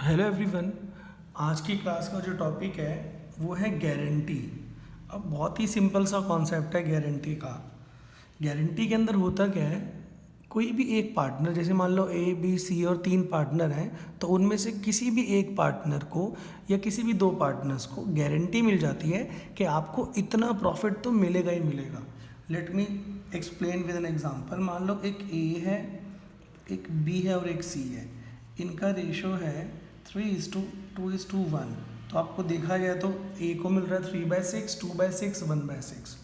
Hello everyone. आज की class का जो टॉपिक है वो है गारंटी। अब बहुत ही सिंपल सा कॉन्सेप्ट है गारंटी का। गारंटी के अंदर होता क्या है, कोई भी एक पार्टनर, जैसे मान लो ए बी सी और 3 पार्टनर हैं, तो उनमें से किसी भी एक पार्टनर को या किसी भी 2 पार्टनर्स को गारंटी मिल जाती है कि आपको इतना प्रॉफिट तो मिलेगा ही मिलेगा। Let me explain with an example. मान लो एक ए है, एक बी है और एक सी है। इनका रेशो है 3:2:1। तो आपको देखा जाए तो ए को मिल रहा है 3/6, 2/6, 1/6।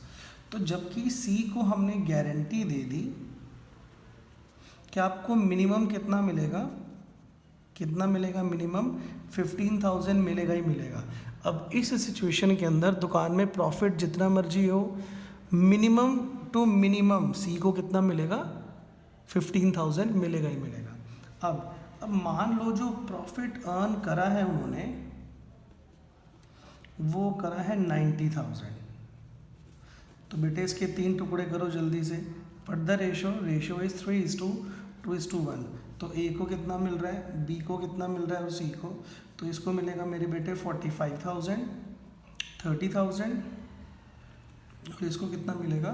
तो जबकि सी को हमने गारंटी दे दी कि आपको मिनिमम कितना मिलेगा, मिनिमम 15,000 मिलेगा ही मिलेगा। अब इस सिचुएशन के अंदर दुकान में प्रॉफिट जितना मर्जी हो, मिनिमम टू मिनिमम सी को कितना मिलेगा, 15,000 मिलेगा ही मिलेगा। अब मान लो जो प्रॉफिट अर्न करा है उन्होंने, वो करा है 90,000। तो बेटे इसके 3 टुकड़े करो जल्दी से। But the ratio is 3:2:1। तो ए को कितना मिल रहा है, बी को कितना मिल रहा है और सी को, तो इसको मिलेगा मेरे बेटे 45,000, 30,000 और इसको कितना मिलेगा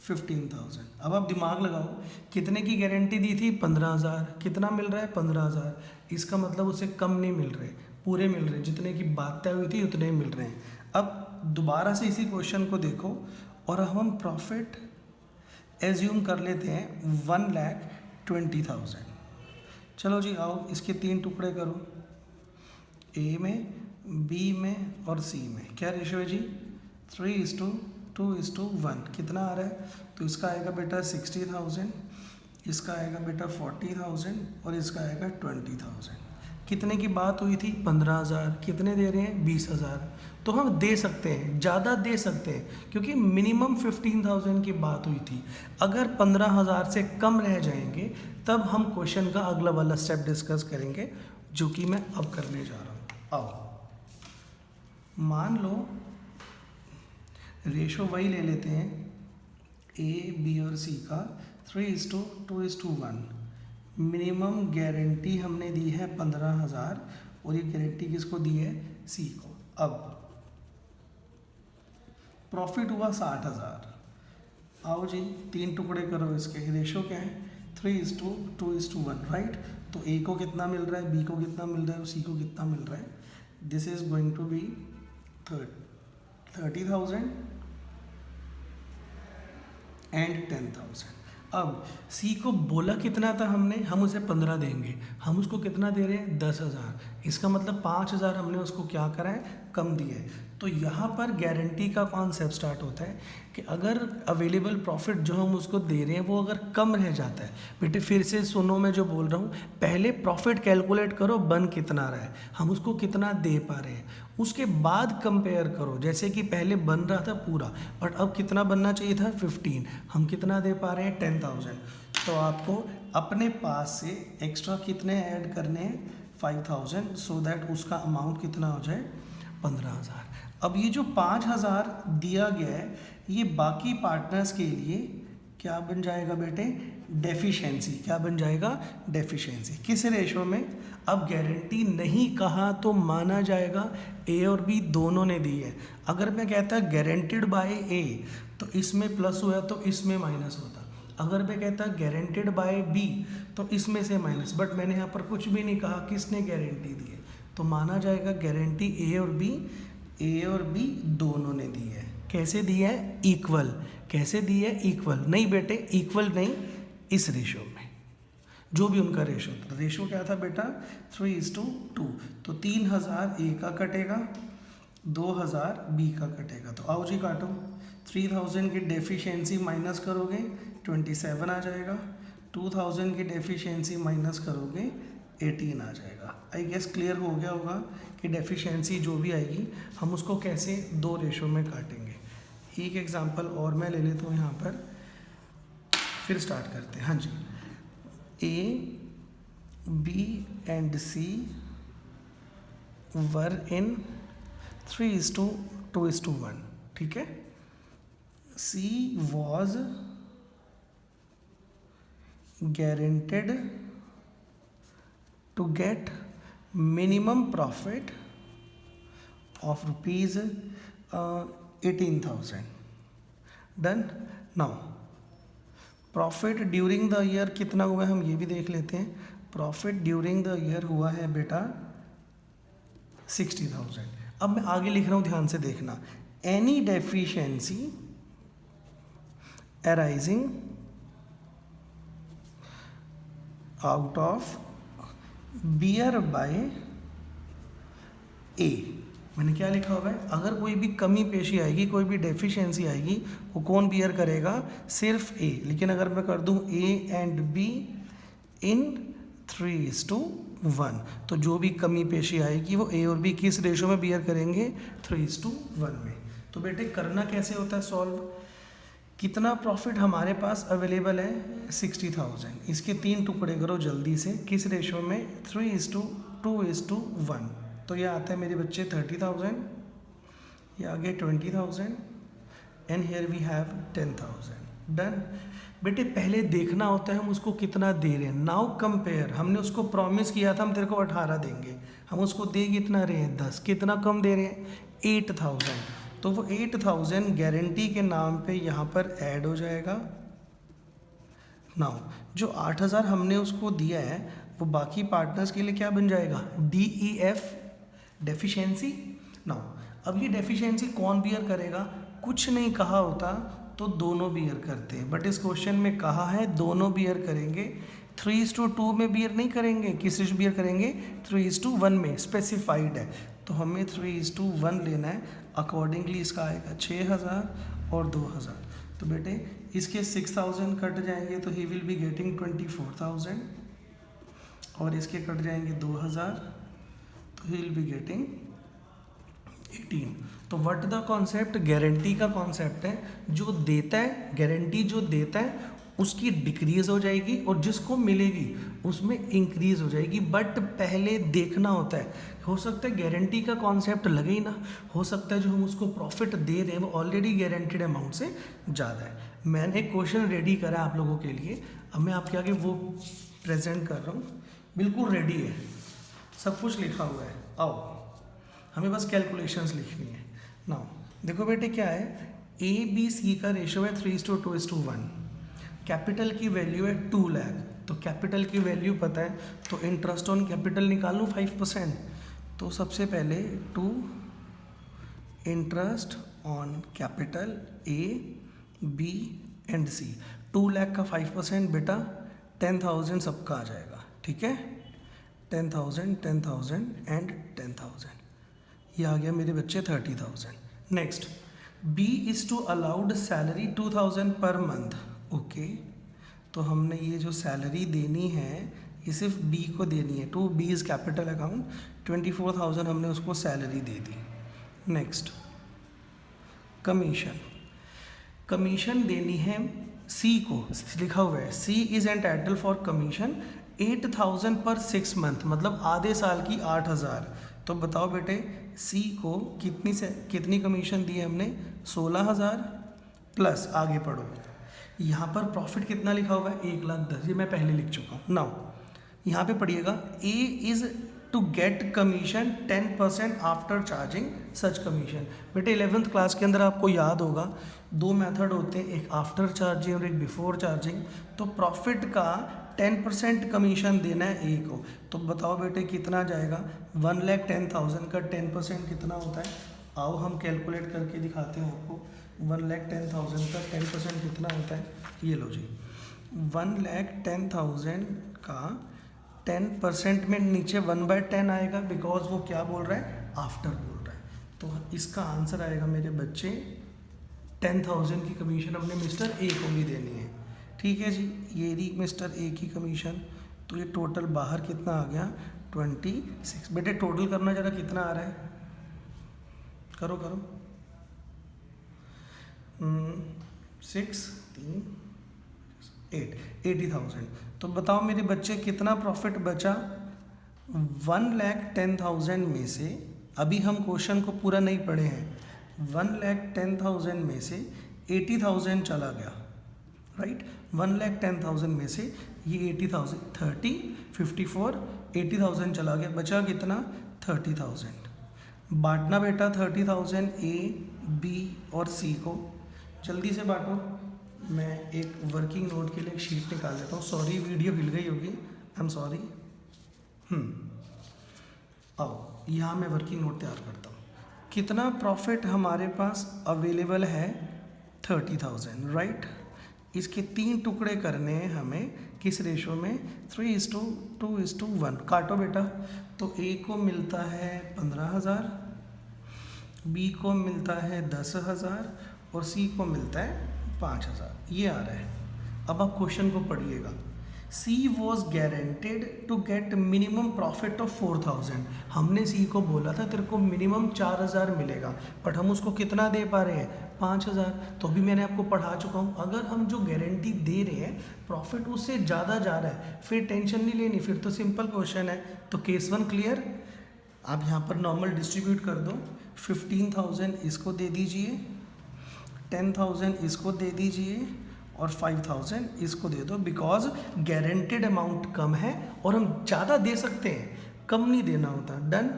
15,000। अब आप दिमाग लगाओ, कितने की गारंटी दी थी, 15,000। कितना मिल रहा है, 15,000। इसका मतलब उसे कम नहीं मिल रहे, पूरे मिल रहे, जितने की बात तय हुई थी उतने ही मिल रहे हैं। अब दोबारा से इसी क्वेश्चन को देखो और हम प्रॉफिट एज्यूम कर लेते हैं 1,20,000। चलो जी आओ, इसके 3 टुकड़े करो, ए में, बी में और सी में। क्या रेशो है जी, 3:2:1। कितना आ रहा है, तो इसका आएगा बेटा 60,000, इसका आएगा बेटा 40,000 और इसका आएगा 20,000। कितने की बात हुई थी, 15,000। कितने दे रहे हैं, 20,000। तो हम दे सकते हैं, ज़्यादा दे सकते हैं, क्योंकि मिनिमम 15,000 की बात हुई थी। अगर 15,000 से कम रह जाएंगे तब हम क्वेश्चन का अगला वाला स्टेप डिस्कस करेंगे, जो कि मैं अब करने जा रहा हूँ। आओ मान लो रेशो वही ले लेते हैं, ए बी और सी का 3:2:1। मिनिमम गारंटी हमने दी है 15,000 और ये गारंटी किसको दी है, सी को। अब प्रॉफिट हुआ 60,000। आओ जी 3 टुकड़े करो इसके। रेशो क्या है, 3:2:1, राइट। तो ए को कितना मिल रहा है, बी को कितना मिल रहा है और सी को कितना मिल रहा है। This is going to be 30,000 and 10,000। अब सी को बोला कितना था हमने, हम उसे 15 देंगे, हम उसको कितना दे रहे हैं, 10,000। इसका मतलब 5,000 हमने उसको क्या करा है, कम दिए। तो यहाँ पर गारंटी का कॉन्सेप्ट स्टार्ट होता है कि अगर अवेलेबल प्रॉफिट जो हम उसको दे रहे हैं वो अगर कम रह जाता है, बेटे फिर से सुनो मैं जो बोल रहा हूँ, पहले प्रॉफिट कैलकुलेट करो बन कितना रहा है, हम उसको कितना दे पा रहे हैं, उसके बाद कंपेयर करो। जैसे कि पहले बन रहा था पूरा, बट अब कितना बनना चाहिए था, 15, हम कितना दे पा रहे हैं, 10,000। तो आपको अपने पास से एक्स्ट्रा कितने ऐड करने हैं, 5,000, सो दैट उसका अमाउंट कितना हो जाए, 15,000। अब ये जो 5,000 दिया गया है, ये बाकी पार्टनर्स के लिए क्या बन जाएगा बेटे, डेफिशिएंसी। क्या बन जाएगा, डेफिशिएंसी। किस रेशो में, अब गारंटी नहीं कहा तो माना जाएगा ए और बी दोनों ने दी है। अगर मैं कहता गारंटेड बाय ए, तो इसमें प्लस हुआ तो इसमें माइनस होता। अगर मैं कहता गारंटेड बाय बी, तो इसमें से माइनस। बट मैंने यहाँ पर कुछ भी नहीं कहा, किसने गारंटी दी है, तो माना जाएगा गारंटी ए और बी दोनों ने दी है। कैसे दी है, इक्वल। कैसे दी है, इक्वल। नहीं बेटे इक्वल नहीं, इस रेशो में जो भी उनका रेशो था। रेशो क्या था बेटा, 3:2। तो 3,000 ए का कटेगा, 2,000 बी का कटेगा। तो आओ जी काटो, 3,000 की डेफिशिएंसी माइनस करोगे 27 आ जाएगा, 2,000 की डेफिशिएंसी माइनस करोगे 18 आ जाएगा। आई गेस क्लियर हो गया होगा कि डेफिशिएंसी जो भी आएगी हम उसको कैसे 2 रेशो में काटेंगे। एक एग्जांपल और मैं ले लेता हूँ यहाँ पर, फिर स्टार्ट करते हैं। हाँ जी, ए बी एंड सी वर इन 3:2:1, ठीक है। She was guaranteed to get minimum profit of rupees 18,000. Done. Now profit during the year कितना हुआ है हम ये भी देख लेते हैं. प्रॉफिट ड्यूरिंग द ईयर हुआ है बेटा 60,000. अब मैं आगे लिख रहा हूँ, ध्यान से देखना. Any deficiency arising out of bear by A. मैंने क्या लिखा हुआ है, अगर कोई भी कमी पेशी आएगी, कोई भी डेफिशिएंसी आएगी, वो कौन बियर करेगा? सिर्फ ए. लेकिन अगर मैं कर दूं ए एंड बी इन 3:1, तो जो भी कमी पेशी आएगी वो ए और बी किस रेशो में बियर करेंगे? 3:1 में. तो बेटे करना कैसे होता है सॉल्व? कितना प्रॉफिट हमारे पास अवेलेबल है? 60,000. इसके 3 टुकड़े करो जल्दी से. किस रेशो में? 3:2:1. तो ये आता है मेरे बच्चे 30,000, ये आगे 20,000 and here we have 10,000. Done. बेटे पहले देखना होता है हम उसको कितना दे रहे हैं. Now compare. हमने उसको प्रॉमिस किया था हम तेरे को 18 देंगे, हम उसको दे कितना रहे हैं? 10. कितना कम दे रहे हैं? 8,000. तो वो 8,000 गारंटी के नाम पे यहाँ पर ऐड हो जाएगा. नाउ जो 8,000 हमने उसको दिया है वो बाकी पार्टनर्स के लिए क्या बन जाएगा? DEF, deficiency. नाउ अब ये डेफिशिएंसी कौन बियर करेगा? कुछ नहीं कहा होता तो दोनों बियर करते हैं, बट इस क्वेश्चन में कहा है दोनों बियर करेंगे. 3:2 में बियर नहीं करेंगे. किस रेशो बियर करेंगे? 3:1 में स्पेसिफाइड है, तो हमें 3:1 लेना है. अकॉर्डिंगली इसका आएगा 6,000 और 2,000. तो बेटे इसके 6,000 कट जाएंगे तो ही विल बी गेटिंग 24,000 और इसके कट जाएंगे 2,000 तो ही विल बी गेटिंग 18. तो व्हाट द कॉन्सेप्ट? गारंटी का कॉन्सेप्ट है. जो देता है, गारंटी जो देता है उसकी डिक्रीज हो जाएगी और जिसको मिलेगी उसमें इंक्रीज हो जाएगी. बट पहले देखना होता है. हो सकता है गारंटी का कॉन्सेप्ट लगे ही ना, हो सकता है जो हम उसको प्रॉफिट दे रहे हैं वो ऑलरेडी गारंटीड अमाउंट से ज़्यादा है. मैंने एक क्वेश्चन रेडी करा है आप लोगों के लिए, अब मैं आपके आगे वो प्रेजेंट कर रहा हूँ. बिल्कुल रेडी है, सब कुछ लिखा हुआ है. आओ हमें बस कैलकुलेशंस लिखनी है. नाउ देखो बेटे क्या है, ABC का रेशो है 3:2:1. कैपिटल की वैल्यू है 2 लाख. तो कैपिटल की वैल्यू पता है तो इंटरेस्ट ऑन कैपिटल निकाल लूँ 5%. तो सबसे पहले 2 interest on capital A, B and C. 2 lakh का 5% बेटा 10,000 सबका आ जाएगा. ठीक है, 10,000, 10,000 एंड 10,000. ये आ गया मेरे बच्चे 30,000. Next, B is to allowed salary 2,000 per month. Okay, तो हमने ये जो सैलरी देनी है ये सिर्फ B को देनी है. To B is capital account. 24,000 हमने उसको सैलरी दे दी. Next, commission. कमीशन देनी है C को. लिखा हुआ है C is entitle for commission 8,000 पर 6 मंथ, मतलब आधे साल की 8,000. तो बताओ बेटे C को कितनी कमीशन दी है हमने? 16,000 प्लस आगे पढ़ो. यहाँ पर प्रॉफिट कितना लिखा हुआ है? 1,10,000. ये मैं पहले लिख चुका हूँ. नाउ यहाँ पे पढ़िएगा, A is to get commission 10% after charging such commission. बेटे 11th क्लास के अंदर आपको याद होगा 2 मेथड होते हैं, एक आफ्टर चार्जिंग और एक बिफोर चार्जिंग. तो प्रॉफिट का 10% कमीशन देना है A को. तो बताओ बेटे कितना जाएगा? 1,10,000 का 10% कितना होता है? आओ हम कैलकुलेट करके दिखाते हैं आपको. 1,10,000 का 10% कितना होता है? ये लो जी, 1,10,000 का 10% में नीचे 1/10 आएगा, बिकॉज वो क्या बोल रहा है? आफ्टर बोल रहा है. तो इसका आंसर आएगा मेरे बच्चे 10,000 की कमीशन हमने मिस्टर A को भी देनी है. ठीक है जी, ये रही मिस्टर A की कमीशन. तो ये टोटल बाहर कितना आ गया? 26. बेटे टोटल करना जरा कितना आ रहा है? करो 6, 3, 8, 80,000. तो बताओ मेरे बच्चे कितना प्रॉफिट बचा? 1,10,000 में से, अभी हम क्वेश्चन को पूरा नहीं पढ़े हैं, 1,10,000 में से 80,000 चला गया. राइट, 1,10,000 में से ये 80,000, 30, 54, 80,000 चला गया, बचा कितना 30,000। बांटना बेटा 30,000 ए, बी और सी को, जल्दी से बांटो। मैं एक वर्किंग नोट के लिए एक शीट निकाल देता हूँ। सॉरी वीडियो हिल गई होगी, आई एम सॉरी। आओ यहाँ मैं वर्किंग नोट तैयार करता हूँ। कितना प्रॉफिट हमारे पास अवेलेबल है 30,000, राइट। इसके 3 टुकड़े करने हैं हमें, किस रेशो में, 3:2:1। काटो बेटा। तो ए को मिलता है 15,000, बी को मिलता है 10,000 और सी को मिलता है 5,000। ये आ रहा है। अब आप क्वेश्चन को पढ़िएगा। She was guaranteed to get minimum profit of 4,000। हमने सी को बोला था तेरे को मिनिमम 4,000 मिलेगा, बट हम उसको कितना दे पा रहे हैं, 5,000। तो अभी मैंने आपको पढ़ा चुका हूँ, अगर हम जो गारंटी दे रहे हैं प्रॉफिट उससे ज़्यादा जा रहा है, फिर टेंशन नहीं लेनी, फिर तो सिंपल क्वेश्चन है। तो केस 1 क्लियर। आप यहाँ पर नॉर्मल डिस्ट्रीब्यूट कर दो। 15,000 इसको दे दीजिए, 10,000 इसको दे दीजिए और 5,000 इसको दे दो, बिकॉज गारंटेड अमाउंट कम है और हम ज़्यादा दे सकते हैं, कम नहीं देना होता। डन।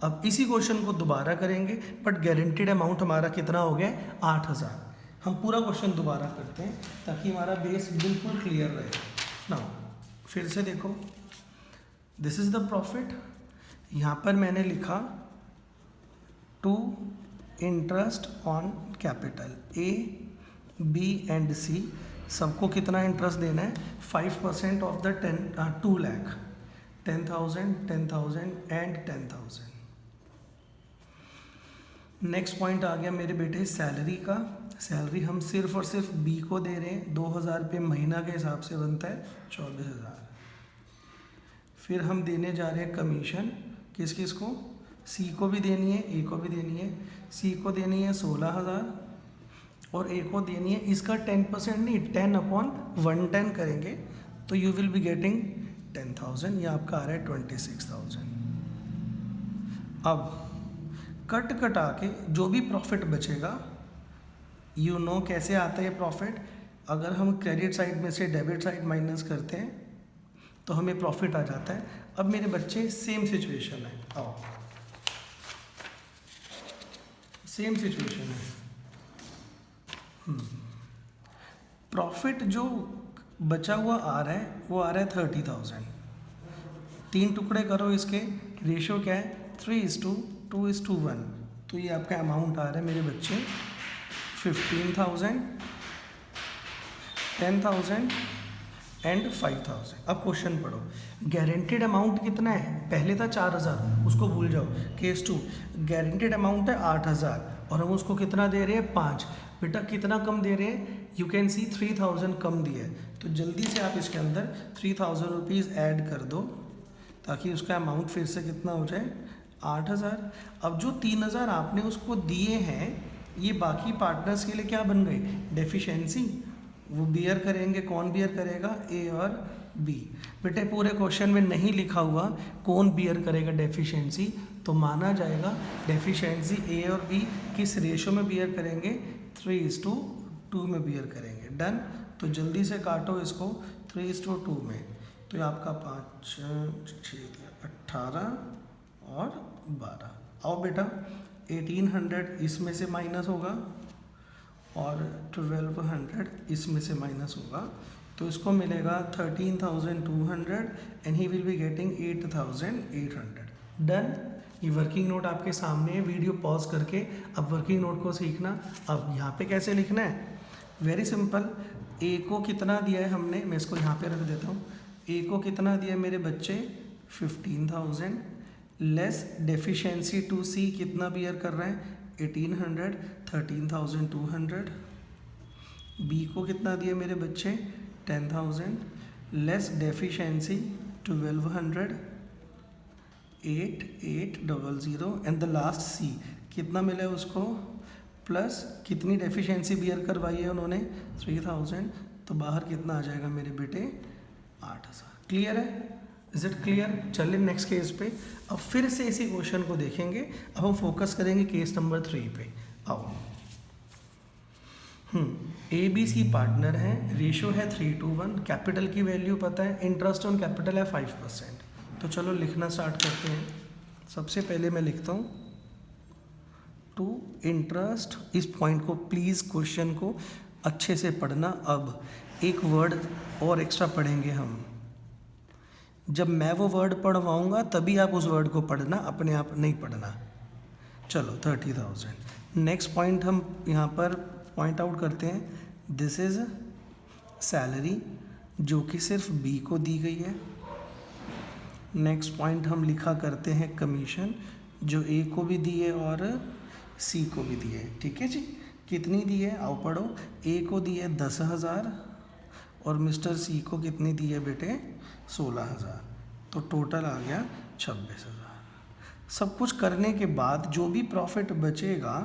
अब इसी क्वेश्चन को दोबारा करेंगे, बट गारंटेड अमाउंट हमारा कितना हो गया, 8,000। हम पूरा क्वेश्चन दोबारा करते हैं ताकि हमारा बेस बिल्कुल क्लियर रहे। नाउ फिर से देखो, दिस इज द प्रॉफिट। यहाँ पर मैंने लिखा to interest on capital, A, B and C सबको कितना इंटरेस्ट देना है, 5% of the 2 lakh, 10,000, 10,000 and 10,000। Next point आ गया मेरे बेटे सैलरी का। सैलरी हम सिर्फ और सिर्फ बी को दे रहे हैं, 2,000 रुपये महीना के हिसाब से बनता है 24,000। फिर हम देने जा रहे हैं कमीशन, किस किस को, सी को भी देनी है, ए को भी देनी है। सी को देनी है 16,000 और ए को देनी है, इसका 10% नहीं, 10/110 करेंगे तो यू विल बी गेटिंग 10,000। ये आपका आ रहा है 26,000। अब कट कटा के जो भी प्रॉफिट बचेगा, यू नो कैसे आता है प्रॉफिट, अगर हम क्रेडिट साइड में से डेबिट साइड माइनस करते हैं तो हमें प्रॉफिट आ जाता है। अब मेरे बच्चे सेम सिचुएशन है, आओ सेम सिचुएशन है। प्रॉफिट जो बचा हुआ आ रहा है वो आ रहा है 30,000। 3 टुकड़े करो, इसके रेशो क्या है, 3:2:1। तो ये आपका अमाउंट आ रहा है मेरे बच्चे 15,000, 10,000 एंड 5,000। अब क्वेश्चन पढ़ो। गारंटेड अमाउंट कितना है, पहले था 4,000, उसको भूल जाओ। केस 2 गारंटेड अमाउंट है 8,000 और हम उसको कितना दे रहे हैं, 5। बेटा कितना कम दे रहे हैं, यू कैन सी 3,000 कम दिया है। तो जल्दी से आप इसके अंदर 3,000 रुपीज़ ऐड कर दो ताकि उसका अमाउंट फिर से कितना हो जाए, 8,000। अब जो 3,000 आपने उसको दिए हैं, ये बाकी पार्टनर्स के लिए क्या बन गए, डेफिशिएंसी। वो बियर करेंगे, कौन बियर करेगा, ए और बी। बेटे पूरे क्वेश्चन में नहीं लिखा हुआ कौन बियर करेगा डेफिशिएंसी, तो माना जाएगा डेफिशिएंसी ए और बी किस रेशो में बियर करेंगे, 3:2 में बियर करेंगे। डन। तो जल्दी से काटो इसको 3:2 में। तो ये आपका 5, 6, 18 और 12। आओ बेटा 1800 इसमें से माइनस होगा और 1200 इसमें से माइनस होगा, तो इसको मिलेगा 13,200 and he will be getting 8,800। Done. ये वर्किंग नोट आपके सामने है, वीडियो पॉज करके अब वर्किंग नोट को सीखना। अब यहाँ पे कैसे लिखना है, वेरी सिंपल। ए को कितना दिया है हमने, मैं इसको यहाँ पे रख देता हूँ। ए को कितना दिया है मेरे बच्चे, 15,000 लेस डेफिशिएंसी टू सी कितना बियर कर रहे हैं, 1800, 13,200। बी को कितना दिया मेरे बच्चे, 10,000 less deficiency 1200, 8,800 and the last C कितना मिला है उसको, प्लस कितनी डेफिशिएंसी बियर करवाई है उन्होंने, 3,000। तो बाहर कितना आ जाएगा मेरे बेटे, 8,000। क्लियर है, इज इट क्लियर। चलिए नेक्स्ट केस पे अब फिर से इसी क्वेश्चन को देखेंगे। अब हम फोकस करेंगे केस नंबर 3 पे। आओ ए बी सी पार्टनर हैं, रेशो है 3:1, कैपिटल की वैल्यू पता है, इंटरेस्ट ऑन कैपिटल है 5%। तो चलो लिखना स्टार्ट करते हैं। सबसे पहले मैं लिखता हूँ टू इंटरेस्ट। इस पॉइंट को प्लीज़ क्वेश्चन को अच्छे से पढ़ना। अब एक वर्ड और एक्स्ट्रा पढ़ेंगे हम, जब मैं वो वर्ड पढ़वाऊँगा तभी आप उस वर्ड को पढ़ना, अपने आप नहीं पढ़ना। चलो 30,000। नेक्स्ट पॉइंट हम यहाँ पर पॉइंट आउट करते हैं, दिस इज़ सैलरी जो कि सिर्फ बी को दी गई है। नेक्स्ट पॉइंट हम लिखा करते हैं कमीशन, जो ए को भी दी है और सी को भी दी है। ठीक है जी, कितनी दी है आओ पढ़ो। ए को दी है 10,000 और मिस्टर सी को कितनी दी है बेटे 16,000, तो टोटल आ गया 26,000। सब कुछ करने के बाद जो भी प्रॉफिट बचेगा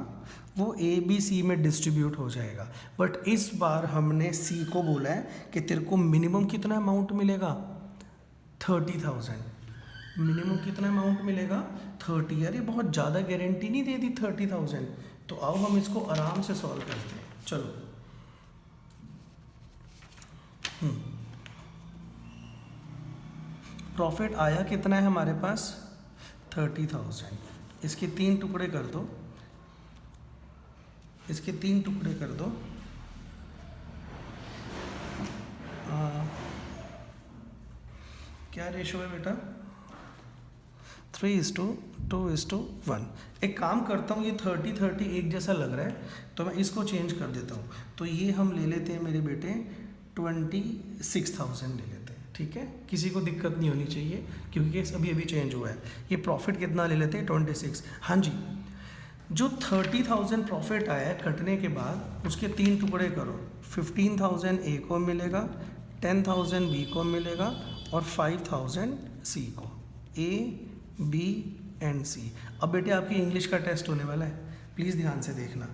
वो ए बी सी में डिस्ट्रीब्यूट हो जाएगा। बट इस बार हमने सी को बोला है कि तेरे को मिनिमम कितना अमाउंट मिलेगा 30,000। मिनिमम कितना अमाउंट मिलेगा 30। यार ये बहुत ज़्यादा गारंटी नहीं दे दी 30,000। तो आओ हम इसको आराम से सॉल्व करते हैं। चलो प्रॉफिट आया कितना है हमारे पास 30,000। इसके 3 टुकड़े कर दो, इसके 3 टुकड़े कर दो। क्या रेशो है बेटा 3:2:1। एक काम करता हूँ, ये 30-30 एक जैसा लग रहा है तो मैं इसको चेंज कर देता हूँ। तो ये हम ले लेते हैं मेरे बेटे 26,000 ले लेते हैं। ठीक है, किसी को दिक्कत नहीं होनी चाहिए क्योंकि केस अभी अभी चेंज हुआ है। ये प्रॉफिट कितना ले लेते हैं 26। हाँ जी, जो 30,000 प्रॉफिट आया है कटने के बाद उसके 3 टुकड़े करो। 15,000 ए को मिलेगा, 10,000 बी को मिलेगा और 5,000 सी को। ए बी एंड सी। अब बेटे आपकी इंग्लिश का टेस्ट होने वाला है, प्लीज़ ध्यान से देखना।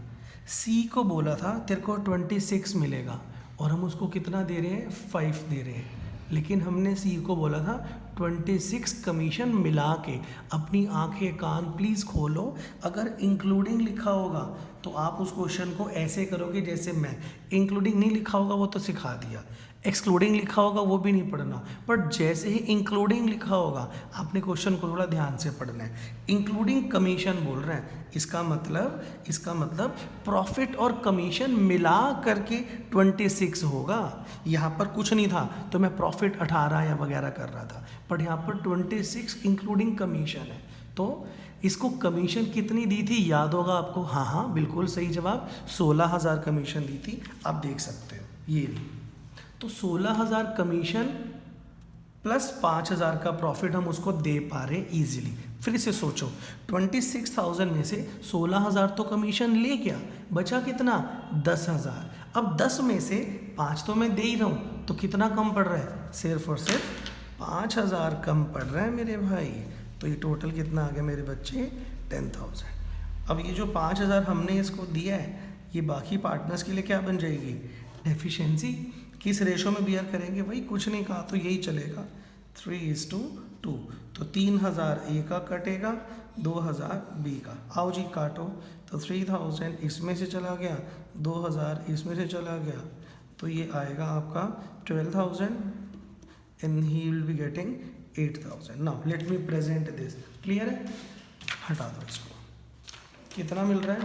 सी को बोला था तेरे को 26 मिलेगा और हम उसको कितना दे रहे हैं 5 दे रहे हैं, लेकिन हमने सी को बोला था 26 कमीशन मिला के। अपनी आंखें कान प्लीज़ खोलो, अगर इंक्लूडिंग लिखा होगा तो आप उस क्वेश्चन को ऐसे करोगे जैसे मैं। इंक्लूडिंग नहीं लिखा होगा वो तो सिखा दिया, एक्सक्लूडिंग लिखा होगा वो भी नहीं पढ़ना, बट जैसे ही इंक्लूडिंग लिखा होगा आपने क्वेश्चन को थोड़ा ध्यान से पढ़ना है। इंक्लूडिंग कमीशन बोल रहे हैं, इसका मतलब प्रॉफिट और कमीशन मिला करके 26 होगा। यहाँ पर कुछ नहीं था तो मैं प्रॉफिट 18 या वगैरह कर रहा था, बट यहाँ पर 26 इंक्लूडिंग कमीशन है। तो इसको कमीशन कितनी दी थी याद होगा आपको? हाँ बिल्कुल सही जवाब, 16,000 कमीशन दी थी। आप देख सकते हो ये नहीं, तो 16,000 कमीशन प्लस 5,000 का प्रॉफिट हम उसको दे पा रहे इजीली। फिर से सोचो 26,000 में से 16,000 तो कमीशन ले गया, बचा कितना 10,000। अब 10 में से 5 तो मैं दे ही रहा हूँ, तो कितना कम पड़ रहा है? सिर्फ और सिर्फ 5,000 कम पड़ रहा है मेरे भाई। तो ये टोटल कितना आ गया मेरे बच्चे 10,000। अब ये जो 5,000 हमने इसको दिया है ये बाकी पार्टनर्स के लिए क्या बन जाएगी? डेफिशिएंसी। किस रेशो में बियर करेंगे? वही कुछ नहीं कहा तो यही चलेगा 3:2। तो 3,000 ए का कटेगा, 2,000 बी का। आओ जी काटो, तो 3,000 इसमें से चला गया, 2,000 इसमें से चला गया, तो ये आएगा आपका 12,000 and he will be getting 8,000। Now let me present this. Clear है? हटा दो इसको। कितना मिल रहा है?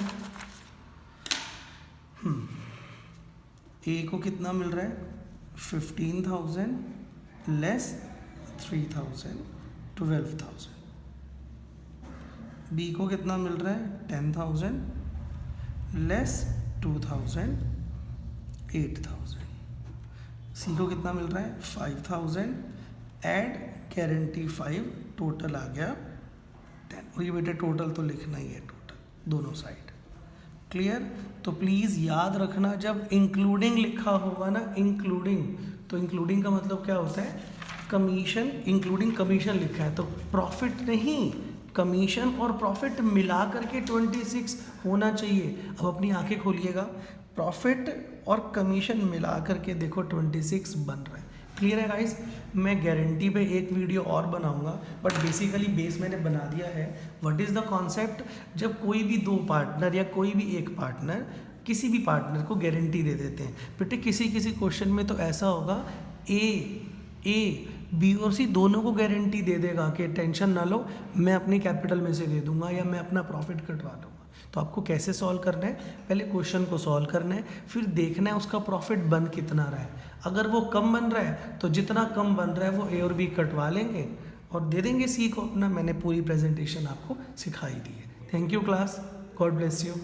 ए को कितना मिल रहा है? 15,000 लेस 3,000, 12,000। बी को कितना मिल रहा है? 10,000 लेस 2,000, 8,000। सी को कितना मिल रहा है? 5,000 एड गारंटी 5, टोटल आ गया 10। और ये बेटे टोटल तो लिखना ही है, टोटल दोनों साइड। क्लियर? तो प्लीज़ याद रखना जब इंक्लूडिंग लिखा होगा ना, इंक्लूडिंग, तो इंक्लूडिंग का मतलब क्या होता है? कमीशन, इंक्लूडिंग कमीशन लिखा है तो प्रॉफिट नहीं, कमीशन और प्रॉफिट मिला करके 26 होना चाहिए। अब अपनी आंखें खोलिएगा, प्रॉफिट और कमीशन मिला करके देखो 26 बन रहा है। क्लियर है गाइस? मैं गारंटी पे एक वीडियो और बनाऊंगा, बट बेसिकली बेस मैंने बना दिया है। What is the concept? जब कोई भी दो पार्टनर या कोई भी एक पार्टनर किसी भी पार्टनर को गारंटी दे देते हैं। बेटे किसी किसी क्वेश्चन में तो ऐसा होगा ए बी और सी दोनों को गारंटी दे देगा कि टेंशन ना लो, मैं अपनी कैपिटल में से दे दूंगा या मैं अपना प्रॉफिट कटवा लूँगा। तो आपको कैसे सॉल्व करना है, पहले क्वेश्चन को सॉल्व करना है, फिर देखना है उसका प्रॉफिट बन कितना रहा है। अगर वो कम बन रहा है तो जितना कम बन रहा है वो ए और बी कटवा लेंगे और दे देंगे सी को अपना। मैंने पूरी प्रेजेंटेशन आपको सिखाई दी है। Thank you class, God bless you.